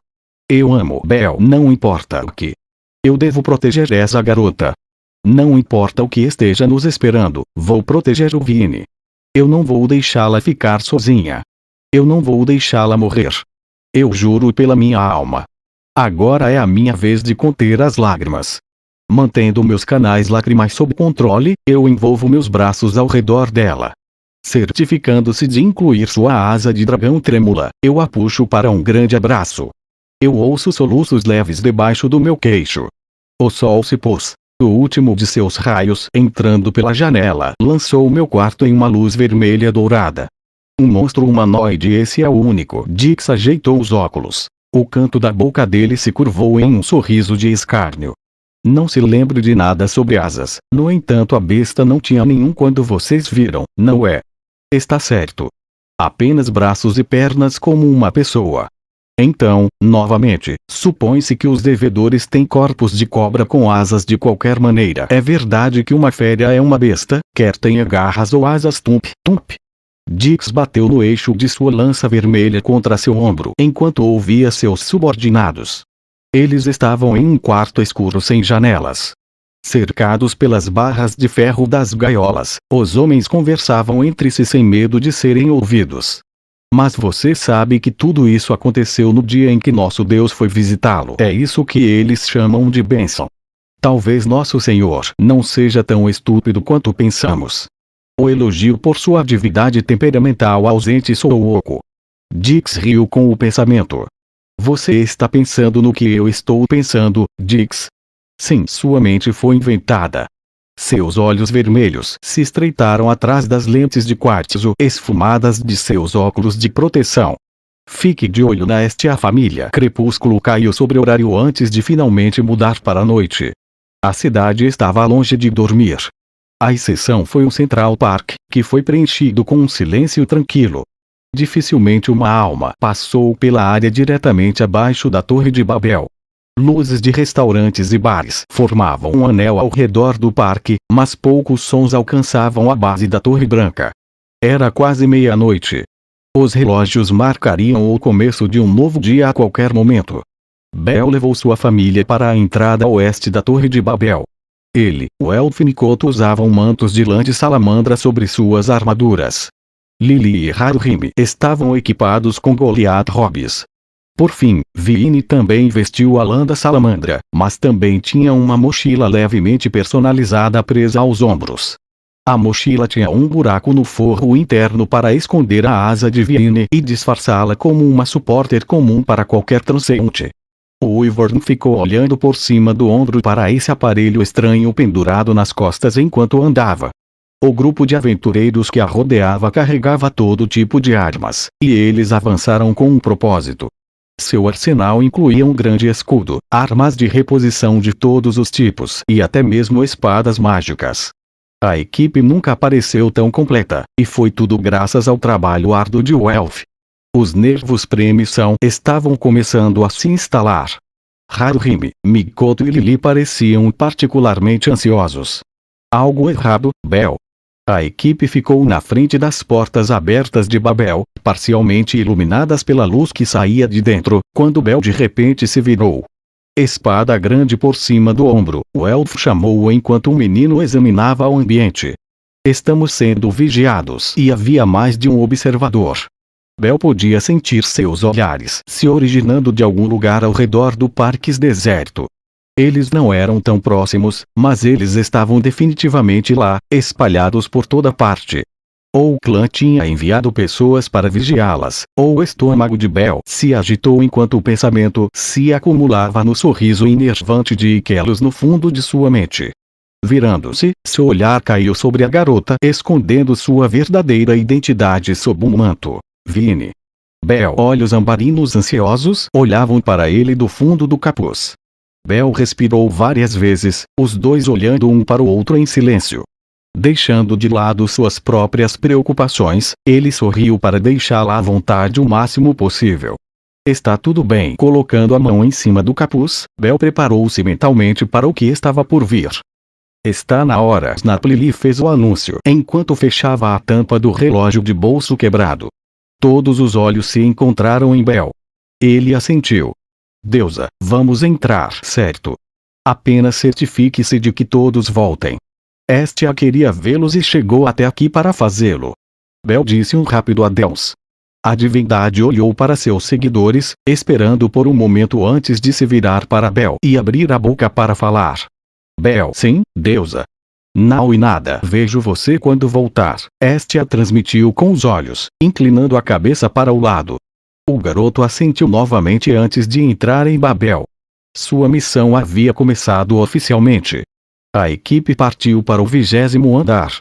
Eu amo Bel, não importa o que. Eu devo proteger essa garota. Não importa o que esteja nos esperando, vou proteger o Vini. Eu não vou deixá-la ficar sozinha. Eu não vou deixá-la morrer. Eu juro pela minha alma. Agora é a minha vez de conter as lágrimas. Mantendo meus canais lacrimais sob controle, eu envolvo meus braços ao redor dela. Certificando-se de incluir sua asa de dragão trêmula, eu a puxo para um grande abraço. Eu ouço soluços leves debaixo do meu queixo. O sol se pôs. O último de seus raios, entrando pela janela, lançou meu quarto em uma luz vermelha dourada. Um monstro humanoide, esse é o único. Dix ajeitou os óculos. O canto da boca dele se curvou em um sorriso de escárnio. Não se lembre de nada sobre asas. No entanto, a besta não tinha nenhum quando vocês viram, não é? Está certo. Apenas braços e pernas como uma pessoa. Então, novamente, supõe-se que os devedores têm corpos de cobra com asas de qualquer maneira. É verdade que uma fêria é uma besta, quer tenha garras ou asas. Tump, tump. Dix bateu no eixo de sua lança vermelha contra seu ombro enquanto ouvia seus subordinados. Eles estavam em um quarto escuro sem janelas. Cercados pelas barras de ferro das gaiolas, os homens conversavam entre si sem medo de serem ouvidos. Mas você sabe que tudo isso aconteceu no dia em que nosso Deus foi visitá-lo. É isso que eles chamam de bênção. Talvez nosso Senhor não seja tão estúpido quanto pensamos. O elogio por sua atividade temperamental ausente soou oco. Dix riu com o pensamento. Você está pensando no que eu estou pensando, Dix? Sim, sua mente foi inventada. Seus olhos vermelhos se estreitaram atrás das lentes de quartzo esfumadas de seus óculos de proteção. Fique de olho a família. Crepúsculo caiu sobre o horário antes de finalmente mudar para a noite. A cidade estava longe de dormir. A exceção foi o Central Park, que foi preenchido com um silêncio tranquilo. Dificilmente uma alma passou pela área diretamente abaixo da Torre de Babel. Luzes de restaurantes e bares formavam um anel ao redor do parque, mas poucos sons alcançavam a base da Torre Branca. Era quase meia-noite. Os relógios marcariam o começo de um novo dia a qualquer momento. Bel levou sua família para a entrada oeste da Torre de Babel. Ele, o elfo Mikoto usavam mantos de lã de salamandra sobre suas armaduras. Lily e Haruhime estavam equipados com Goliath Robes. Por fim, Vini também vestiu a lã da salamandra, mas também tinha uma mochila levemente personalizada presa aos ombros. A mochila tinha um buraco no forro interno para esconder a asa de Vini e disfarçá-la como uma supporter comum para qualquer transeunte. O Wyvern ficou olhando por cima do ombro para esse aparelho estranho pendurado nas costas enquanto andava. O grupo de aventureiros que a rodeava carregava todo tipo de armas, e eles avançaram com um propósito. Seu arsenal incluía um grande escudo, armas de reposição de todos os tipos e até mesmo espadas mágicas. A equipe nunca pareceu tão completa, e foi tudo graças ao trabalho árduo de Welf. Os nervos pré-missão estavam começando a se instalar. Haruhime, Mikoto e Lily pareciam particularmente ansiosos. Algo errado, Bel? A equipe ficou na frente das portas abertas de Babel, parcialmente iluminadas pela luz que saía de dentro, quando Bel de repente se virou. Espada grande por cima do ombro, o elfo chamou-o enquanto o menino examinava o ambiente. Estamos sendo vigiados e havia mais de um observador. Bel podia sentir seus olhares se originando de algum lugar ao redor do parque deserto. Eles não eram tão próximos, mas eles estavam definitivamente lá, espalhados por toda parte. Ou o clã tinha enviado pessoas para vigiá-las, ou o estômago de Bel se agitou enquanto o pensamento se acumulava no sorriso enervante de Ikelos no fundo de sua mente. Virando-se, seu olhar caiu sobre a garota, escondendo sua verdadeira identidade sob um manto. Vini. Bel, olhos ambarinos ansiosos, olhavam para ele do fundo do capuz. Bel respirou várias vezes, os dois olhando um para o outro em silêncio. Deixando de lado suas próprias preocupações, ele sorriu para deixá-la à vontade o máximo possível. Está tudo bem. Colocando a mão em cima do capuz, Bel preparou-se mentalmente para o que estava por vir. Está na hora. Snap Lily fez o anúncio enquanto fechava a tampa do relógio de bolso quebrado. Todos os olhos se encontraram em Bel. Ele assentiu. Deusa, vamos entrar, certo? Apenas certifique-se de que todos voltem. Estia queria vê-los e chegou até aqui para fazê-lo. Bell disse um rápido adeus. A divindade olhou para seus seguidores, esperando por um momento antes de se virar para Bell e abrir a boca para falar. Bell, sim, deusa. Não e nada. Vejo você quando voltar. Este a transmitiu com os olhos, inclinando a cabeça para o lado. O garoto assentiu novamente antes de entrar em Babel. Sua missão havia começado oficialmente. A equipe partiu para o 20º andar,